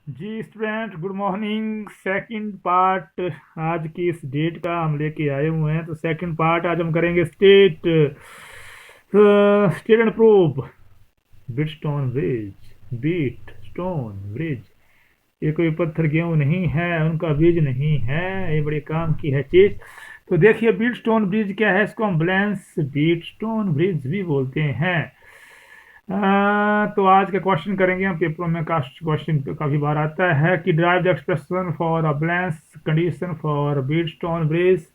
जी student, good morning. Second part आज की इस डेट का हम लेके आए हुए हैं। तो सेकंड पार्ट आज हम करेंगे state and proof. Wheatstone bridge, Wheatstone bridge, ये कोई पत्थर गेहूं नहीं है, उनका बीज नहीं है, ये बड़े काम की है चीज। तो देखिए, बीट स्टोन ब्रिज क्या है, इसको हम ब्लैंस बीट स्टोन ब्रिज भी बोलते हैं। तो आज का क्वेश्चन करेंगे हम। पेपरों में कास्ट क्वेश्चन काफी बार आता है कि derive the expression for a balance condition for Wheatstone bridge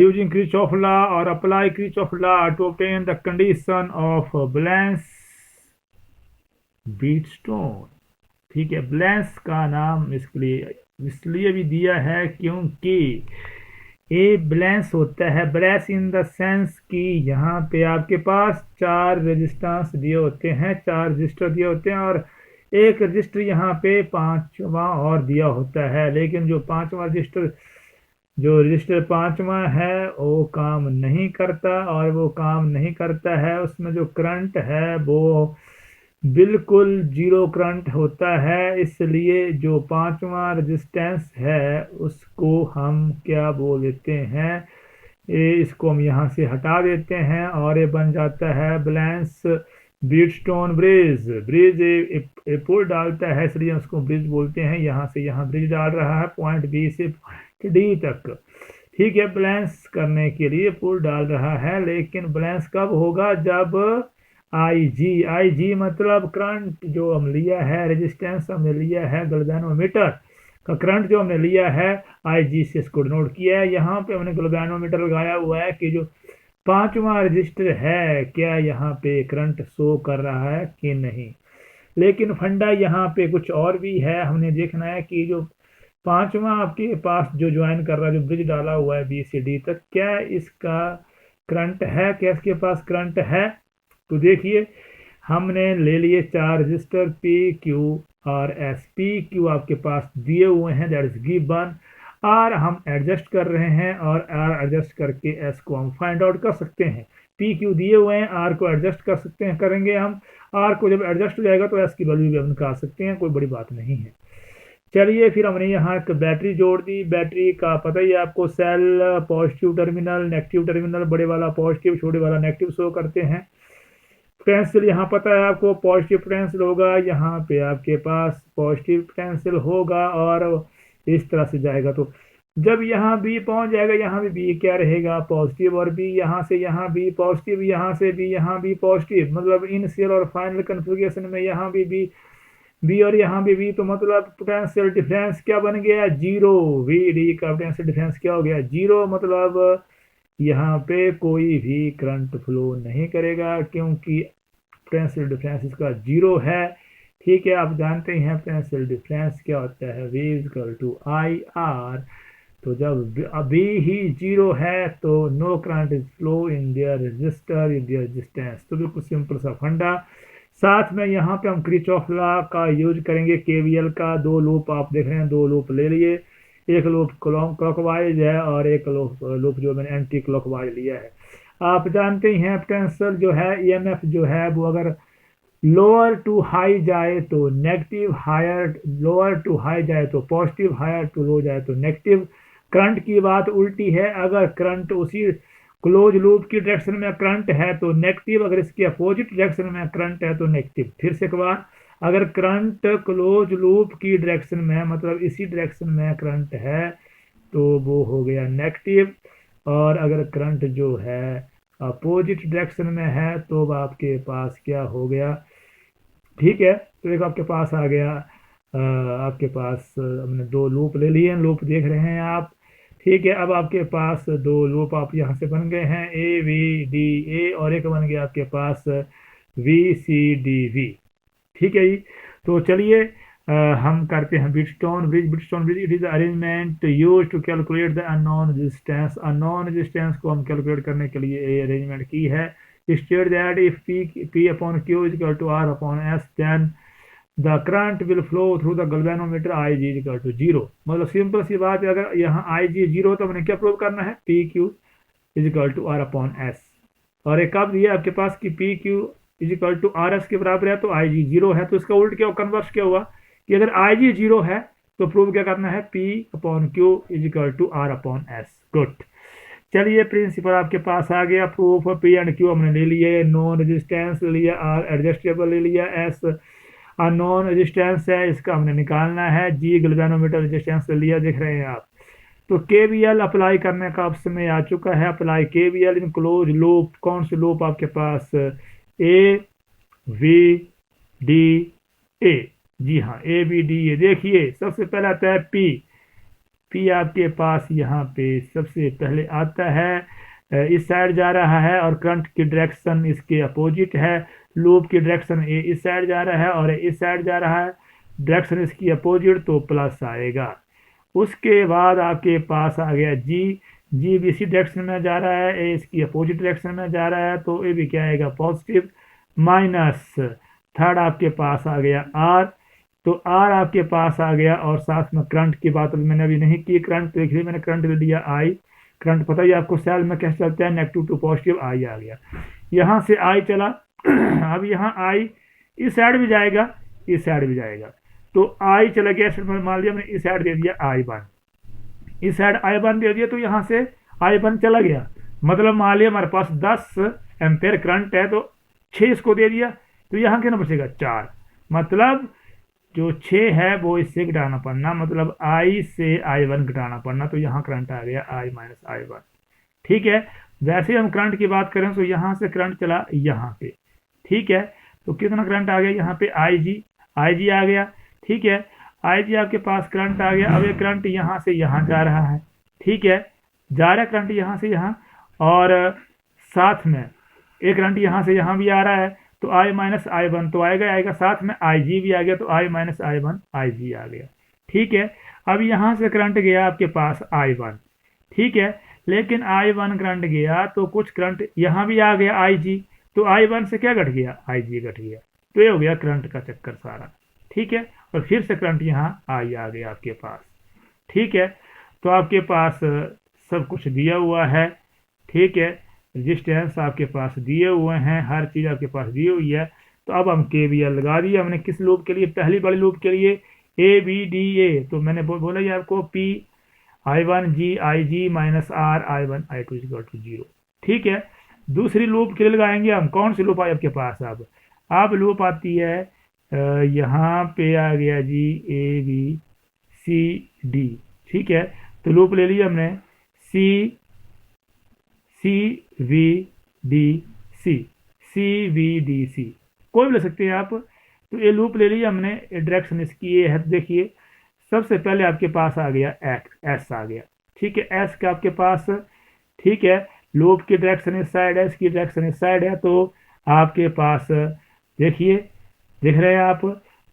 using Kirchhoff law और apply Kirchhoff law to obtain the condition of balance Wheatstone. ठीक है, बैलेंस का नाम इसलिए भी दिया है क्योंकि ए बैलेंस होता है। बैलेंस इन द सेंस कि यहाँ पे आपके पास चार रेजिस्टेंस दिए होते हैं, चार रजिस्टर दिए होते हैं, और एक रजिस्टर यहाँ पे पांचवा और दिया होता है। लेकिन जो रजिस्टर पांचवा है वो काम नहीं करता, और वो काम नहीं करता है उसमें जो करंट है वो बिल्कुल जीरो करंट होता है। इसलिए जो पांचवा रेजिस्टेंस है उसको हम क्या बोल देते हैं, इसको हम यहाँ से हटा देते हैं और ये बन जाता है बैलेंस बीटस्टोन ब्रिज। ब्रिज ए पुल डालता है, इसलिए उसको ब्रिज बोलते हैं। यहाँ से यहाँ ब्रिज डाल रहा है पॉइंट बी से पॉइंट डी तक। ठीक है, बैलेंस करने के लिए पुल डाल रहा है। लेकिन बैलेंस कब होगा, जब आई जी मतलब करंट जो हम लिया है, रेजिस्टेंस हमने लिया है गैल्वेनोमीटर का करंट जो हमने लिया है आई जी से इसको नोट किया है। यहाँ पे हमने गैल्वेनोमीटर लगाया हुआ है कि जो पांचवा रजिस्टर है क्या यहाँ पे करंट शो कर रहा है कि नहीं। लेकिन फंडा यहाँ पे कुछ और भी है। हमने देखना है कि जो पांचवा आपके पास जो ज्वाइन कर रहा है, जो ब्रिज डाला हुआ है बी से डी तक, क्या इसका करंट है, क्या इसके पास करंट है। तो देखिए, हमने ले लिए चार रजिस्टर पी क्यू और एस। पी क्यू आपके पास दिए हुए हैं, दैट इज गिवन। आर हम एडजस्ट कर रहे हैं और आर एडजस्ट करके एस को हम फाइंड आउट कर सकते हैं। पी क्यू दिए हुए हैं, आर को एडजस्ट कर सकते हैं, करेंगे हम। आर को जब एडजस्ट हो जाएगा तो एस की वैल्यू भी हम निकाल सकते हैं, कोई बड़ी बात नहीं है। चलिए, फिर हमने यहाँ एक बैटरी जोड़ दी। बैटरी का पता ही है आपको, cell positive terminal negative terminal, बड़े वाला पॉजिटिव छोटे वाला नेगेटिव शो करते हैं। पोटेंशियल यहाँ पता है आपको, पॉजिटिव पोटेंशियल होगा, यहाँ पे आपके पास पॉजिटिव पोटेंशियल होगा और इस तरह से जाएगा। तो जब यहाँ बी पहुंच जाएगा, यहाँ भी बी क्या रहेगा, पॉजिटिव, और बी यहाँ से यहाँ बी पॉजिटिव, यहाँ से बी यहाँ बी पॉजिटिव, मतलब इनिशियल और फाइनल कन्फिग्रेशन में यहाँ भी बी बी और यहाँ भी बी। तो मतलब पोटेंशियल डिफरेंस क्या बन गया, जीरो। वी डी का पोटेंशियल डिफरेंस क्या हो गया, जीरो। मतलब यहाँ पे कोई भी करंट फ्लो नहीं करेगा क्योंकि पोटेंशियल डिफरेंस इसका जीरो है। ठीक है, आप जानते हैं पोटेंशियल डिफरेंस क्या होता है, V equal to I R. तो जब अभी ही जीरो है तो no current is flow in their register in their resistance. तो बिल्कुल सिंपल सा फंडा। साथ में यहाँ पे हम Kirchhoff लॉ का यूज करेंगे, केवीएल का। दो लूप आप देख रहे हैं, दो लूप ले लिए। एक लूप क्लॉकवाइज है और एक लूप जो मैंने एंटी क्लॉकवाइज लिया है। आप जानते ही हैं पोटेंशियल जो है, ईएमएफ जो है, वो अगर लोअर टू हाई जाए तो negative, higher lower to high जाए तो पॉजिटिव, हायर टू लो जाए तो नेगेटिव। करंट की बात उल्टी है, अगर करंट उसी क्लोज लूप की डायरेक्शन में करंट है तो नेगेटिव, अगर इसके अपोजिट डायरेक्शन में करंट है तो नेगेटिव। फिर से एक बार, अगर करंट क्लोज लूप की डायरेक्शन में, मतलब इसी डायरेक्शन में करंट है तो वो हो गया नेगेटिव, और अगर करंट जो है अपोजिट डायरेक्शन में है तो आपके पास क्या हो गया। ठीक है, तो एक आपके पास आ गया, आपके पास हमने दो लूप ले लिए, लूप देख रहे हैं आप। ठीक है, अब आपके पास दो लूप आप यहाँ से बन गए हैं, ए वी डी ए, और एक बन गया आपके पास वी सी डी वी। ठीक है जी। तो चलिए, हम करते हैं Wheatstone bridge. Wheatstone bridge, it is arrangement use to calculate the unknown resistance. Unknown resistance को हम कैलकुलेट करने के लिए ये अरेंजमेंट की है। State that if P upon Q is equal to R upon S, then the current will flow through the galvanometer IG is equal to zero. मतलब simple सी बात है, अगर यहाँ IG जीरो तो हमने क्या प्रूव करना है, PQ is equal to R upon S। और एक कब दिया आपके पास कि PQ is equal to RS के बराबर है तो IG जीरो है। तो इसका उल्ट क्या, कन्वर्स क्या हुआ कि अगर आई जी जीरो है तो प्रूव क्या करना है, P upon Q is equal to R upon S। Good, चलिए प्रिंसिपल आपके पास आ गया। प्रूफ P एंड Q हमने ले लिए, नॉन रेजिस्टेंस ले लिया, R एडजस्टेबल ले लिया, S नॉन रेजिस्टेंस है, इसका हमने निकालना है, G गैल्वेनोमीटर रेजिस्टेंस ले लिया, देख रहे हैं आप। तो KVL अप्लाई करने का अब समय आ चुका है। Apply KVL in close loop. कौन से लूप आपके पास, A V D A, जी हाँ A B D A। देखिए सबसे पहले आता है P आपके पास यहाँ पे सबसे पहले आता है, इस साइड जा रहा है और करंट की डायरेक्शन इसके अपोजिट है। लूप की डायरेक्शन A इस साइड जा रहा है और इस साइड जा रहा है, डायरेक्शन इसकी अपोजिट, तो प्लस आएगा। उसके बाद आपके पास आ गया जी भी इसी डायरेक्शन में जा रहा है, ए इसकी अपोजिट डायरेक्शन में जा रहा है, तो ये भी क्या आएगा, पॉजिटिव। माइनस थर्ड आपके पास आ गया आर, तो आर आपके पास आ गया, और साथ में करंट की बात मैंने अभी नहीं की। करंट देख ली मैंने, करंट ले लिया आई। करंट पता ही आपको सेल में कैसे चलता है, नेगेटिव टू पॉजिटिव, आई आ गया। यहाँ से आई चला अब यहाँ आई इस साइड भी जाएगा, इस साइड भी जाएगा, तो आई चला गया, मान लिया मैंने इस साइड दे दिया I1, इस साइड I1 दे दिया, तो यहाँ से I1 चला गया। मतलब मान लिया हमारे पास 10 एम्पेयर करंट है, तो 6 इसको दे दिया, तो यहाँ कितना बचेगा 4। मतलब जो 6 है वो इससे घटाना पड़ना, मतलब I से I1 घटाना पड़ना, तो यहाँ करंट आ गया I माइनस I1। ठीक है, वैसे हम करंट की बात करें तो यहाँ से करंट चला यहाँ पे, ठीक है, तो कितना करंट आ गया यहाँ पे, IG आ गया। ठीक है, IG आपके पास करंट आ गया। अब ये करंट यहाँ से यहाँ जा रहा है, ठीक है, जा रहा है करंट यहाँ से यहाँ, और साथ में एक करंट यहाँ से यहाँ भी आ रहा है, तो I माइनस I1 तो आएगा, साथ में IG भी आ गया, तो I माइनस I1 IG आ गया। ठीक है, अब यहाँ से करंट गया आपके पास I1, ठीक है, लेकिन I1 करंट गया तो कुछ करंट यहाँ भी आ गया IG, तो I1 से क्या घट गया, IG घट गया, तो ये हो गया करंट का चक्कर सारा। ठीक है, और फिर से करंट यहाँ I आ गया आपके पास। ठीक है, तो आपके पास सब कुछ दिया हुआ है, ठीक है, रेजिस्टेंस आपके पास दिए हुए हैं, हर चीज़ आपके पास दी हुई है। तो अब हम KVL लगा दिया हमने, किस लूप के लिए, पहली बड़ी लूप के लिए ABDA। तो मैंने बोला ये आपको P I1 G IG minus R I1 I2 equal to 0। ठीक है, दूसरी लूप के लिए लगाएंगे हम, कौन सी लूप आई आपके पास, अब लूप आती है यहाँ पे आ गया जी ABCD। ठीक है, तो लूप ले लिया हमने CVDC, कोई भी ले सकते हैं आप। तो ये लूप ले लिया हमने, डायरेक्शन इसकी ये है, देखिए सबसे पहले आपके पास आ गया S आ गया। ठीक है, S का आपके पास, ठीक है, लूप की डायरेक्शन इस साइड है, इसकी डायरेक्शन इस साइड है, तो आपके पास देखिए, देख रहे हैं आप,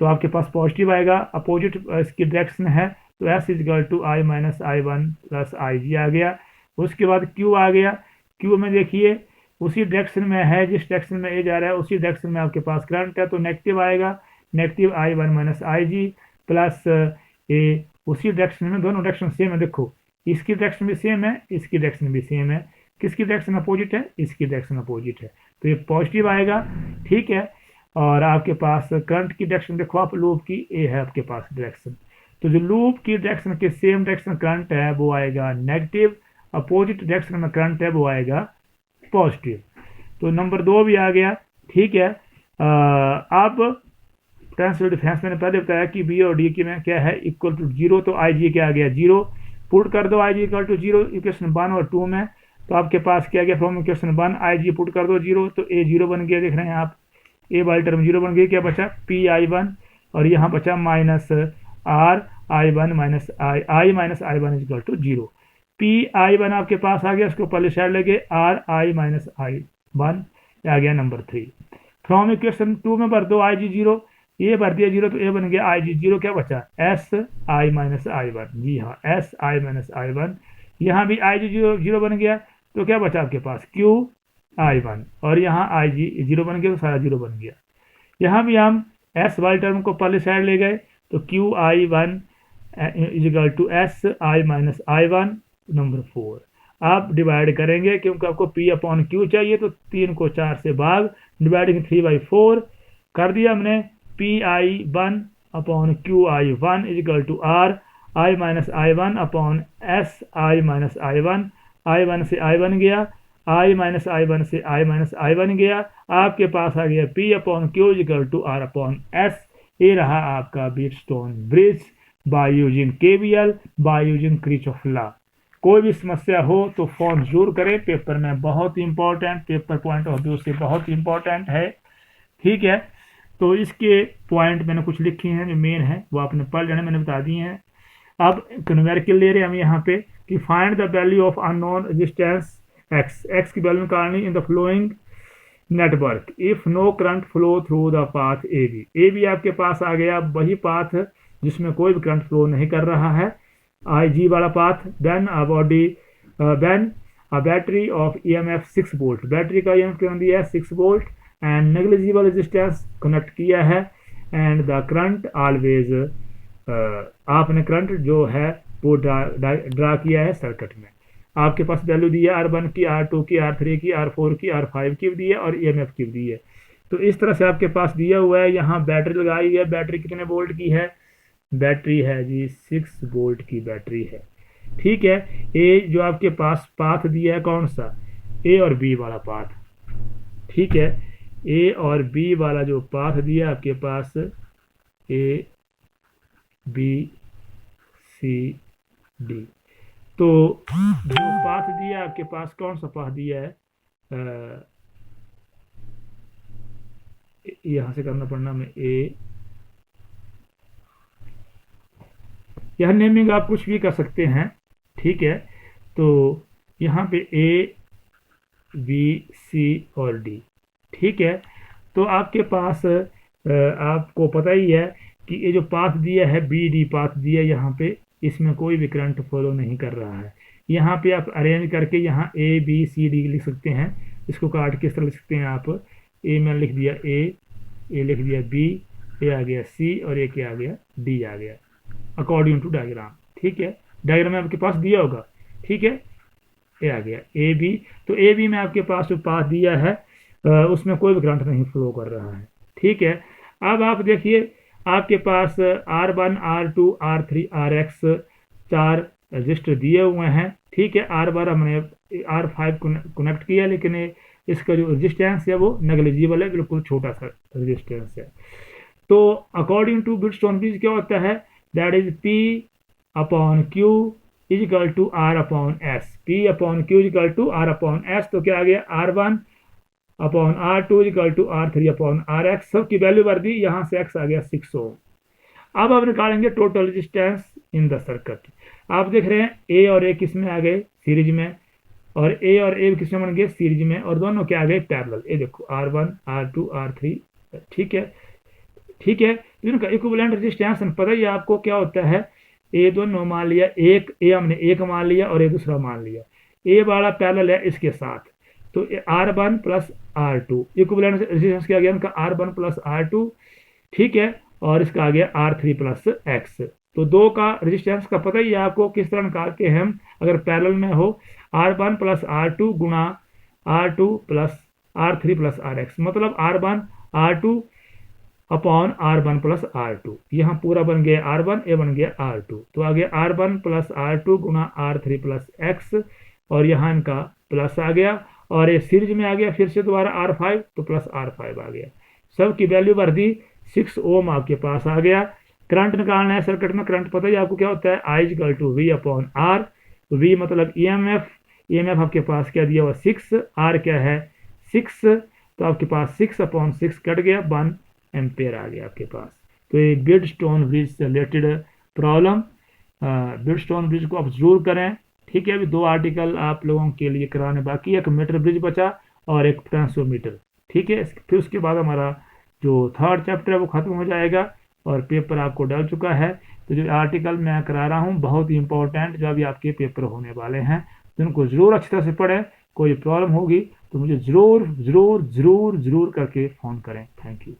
तो आपके पास पॉजिटिव आएगा, अपोजिट इसकी डायरेक्शन है, तो S is equal to I minus I1 plus IG आ गया। उसके बाद Q आ गया, Q में देखिए उसी डायरेक्शन में है, जिस डायरेक्शन में A जा रहा है उसी डायरेक्शन में आपके पास करंट है, तो नेगेटिव आएगा, negative I1 minus IG plus A, उसी डायरेक्शन में, दोनों डायरेक्शन सेम है, देखो इसकी डायरेक्शन भी सेम है, इसकी डायरेक्शन भी सेम है, किसकी डायरेक्शन अपोजिट है, इसकी डायरेक्शन अपोजिट है, तो ये पॉजिटिव आएगा। ठीक है, और आपके पास करंट की डायरेक्शन देखो आप, लूप की ए है आपके पास डायरेक्शन, तो जो लूप की डायरेक्शन के सेम डायरेक्शन करंट है वो आएगा नेगेटिव, अपोजिट डायरेक्शन में करंट है वो आएगा पॉजिटिव। तो नंबर 2 भी आ गया। ठीक है, अब ट्रांसफर डिफरेंस मैंने पहले बताया कि बी और डी की में क्या है, इक्वल टू 0, तो IG क्या आ गया 0, पुट कर दो IG इक्वल टू 0 इक्वेशन 1 और 2 में, तो आपके पास क्या गया, फ्रॉम इक्वेशन 1 IG पुट कर दो 0, तो A 0 बन गया, देख रहे हैं आप, ए वाली टर्म 0 बन गई, क्या बचा PI1, और यहाँ बचा minus R I1 minus I minus I1 equal to 0। PI1 आपके पास आ गया, उसको पहले साइड लगे, R I माइनस I1 आ गया नंबर 3। फ्रॉम इक्वेशन 2 में भर दो IG 0, ये भर दिया 0, तो ए बन गया IG 0, क्या बचा S I माइनस I1, जी हाँ S I माइनस I1, यहाँ भी IG 0 बन गया, तो क्या बचा आपके पास Q I1, और यहाँ IG 0 बन गया, तो सारा 0 बन गया। यहाँ भी हम S वाली टर्म को पहले साइड ले गए, तो Q I1 is equal to S I minus I1 number 4। आप डिवाइड करेंगे क्योंकि आपको P अपॉन Q चाहिए, तो 3 को 4 से भाग, डिवाइडिंग 3/4 कर दिया हमने, PI1 upon Q I one is equal to R I minus I one upon S I minus I one से आई बन गया, आई माइनस आई वन से आई माइनस आई बन गया। आपके पास आ गया P upon Q is equal to R upon S. ये रहा आपका Wheatstone bridge by using KVL, by using Kirchhoff law. कोई भी समस्या हो तो फोन जरूर करें, पेपर में बहुत important, paper point of view से बहुत इंपॉर्टेंट है। ठीक है, तो इसके पॉइंट मैंने कुछ लिखे हैं जो मेन है, वो आपने पढ़ लेना, मैंने बता दिए हैं। अब न्यूमेरिकल ले रहे हैं हम यहाँ पे कि find the value of unknown resistance X की वैल्यू निकालनी in the flowing network if no current flow through the path A B आपके पास आ गया, वही पाथ जिसमें कोई भी करंट फ्लो नहीं कर रहा है, आई जी वाला path. Then a body then a battery of EMF 6 volt, battery का EMF कितना दिया है 6 volt and negligible resistance connect किया है एंड द करंट ऑलवेज, आपने करंट जो है वो ड्रा किया है सर्किट में। आपके पास वैल्यू दी है R1 की, R2 की, R3 की, R4 की, R5 की दी है और EMF की दी है। तो इस तरह से आपके पास दिया हुआ है। यहाँ बैटरी लगाई है, बैटरी कितने वोल्ट की है, बैटरी है जी 6 वोल्ट की बैटरी है। ठीक है, ए जो आपके पास पाथ दिया है कौन सा, ए और बी वाला पाथ। ठीक है, ए और बी वाला जो पाथ दिया आपके पास ए बी सी डी, तो जो पाथ दिया आपके पास कौन सा पाथ दिया है, यहां से करना पड़ना में ए, यह नेमिंग आप कुछ भी कर सकते हैं। ठीक है, तो यहाँ पे ए बी सी और डी। ठीक है, तो आपके पास आपको पता ही है कि ये जो पाथ दिया है बी डी पाथ दिया है, यहाँ पे इसमें कोई भी करंट फॉलो नहीं कर रहा है। यहाँ पे आप अरेंज करके यहाँ ए बी सी डी लिख सकते हैं, इसको काट के इस तरह लिख सकते हैं आप। ए में लिख दिया ए लिख दिया बी, ए आ गया सी और ए क्या आ गया डी आ गया अकॉर्डिंग टू डायग्राम। ठीक है, डायग्राम में आपके पास दिया होगा। ठीक है, ए आ गया ए बी, तो ए बी में आपके पास जो पाथ दिया है उसमें कोई भी करंट नहीं फ्लो कर रहा है। ठीक है, अब आप देखिए आपके पास R1 R2 R3 RX 4 register दिए हुए हैं। ठीक है, R1 हमने R5 कनेक्ट किया, लेकिन इसका जो रजिस्टेंस है वो नेग्लिजिबल है, बिल्कुल छोटा सा रजिस्टेंस है। तो अकॉर्डिंग टू व्हीटस्टोन ब्रिज क्या होता है, that is P upon Q is equal to R upon S, P upon Q is equal to R upon S। तो क्या आ गया R1 upon R2 equal to R3 upon RX, सब की value भर दी, यहाँ से X आ गया 6 ओम। अब आप निकालेंगे total resistance in the circuit. आप देख रहे हैं ए और ए किस में आ गए सीरीज में, और ए और ए किस में बन गए सीरीज में, और दोनों क्या आ गए पैरेलल। ये देखो R1 R2 R3। ठीक है, ठीक है, इनका इक्विवेलेंट रेजिस्टेंस पता ही आपको क्या होता है, ए दोनों मान लिया, एक ए हमने एक मान लिया और ए दूसरा मान लिया, ए वाला पैरेलल है इसके साथ, तो R1 plus R2 equivalent resistance क्या आ गया इनका R1 प्लस R2। ठीक है, और इसका आ गया R3 प्लस X। तो दो का रेजिस्टेंस का पता ही है आपको किस तरह निकाल के हम, अगर पैरेलल में हो R1 प्लस R2 गुणा R2 plus R3 plus RX, मतलब R1 R2 upon R1 plus R2। यहाँ पूरा बन गया R1, ए बन गया R2, तो आ गया R1 प्लस R2 गुणा R3 प्लस X, और यहाँ इनका प्लस आ गया, और ये सीरीज में आ गया फिर से दोबारा R5, तो प्लस R5 आ गया, सब की वैल्यू भर दी, 6 ओम आपके पास आ गया। करंट निकालना है सर्किट में, करंट पता ही आपको क्या होता है, I equal to V upon R। V मतलब EMF आपके पास क्या दिया हुआ 6, R क्या है 6, तो आपके पास 6 अपॉन 6 कट गया, 1 एम्पेयर आ गया आपके पास। तो ये व्हीटस्टोन ब्रिज से रिलेटेड प्रॉब्लम, व्हीटस्टोन ब्रिज को आप जरूर करें। ठीक है, अभी 2 आर्टिकल आप लोगों के लिए कराने बाकी है, एक मीटर ब्रिज बचा और एक ट्रांसफॉर्मीटर। ठीक है, फिर उसके बाद हमारा जो 3rd चैप्टर है वो खत्म हो जाएगा और पेपर आपको डल चुका है। तो जो आर्टिकल मैं करा रहा हूँ बहुत ही इंपॉर्टेंट, जो अभी आपके पेपर होने वाले हैं, तो उनको ज़रूर अच्छी तरह से पढ़ें। कोई प्रॉब्लम होगी तो मुझे ज़रूर ज़रूर ज़रूर ज़रूर करके फ़ोन करें। Thank you.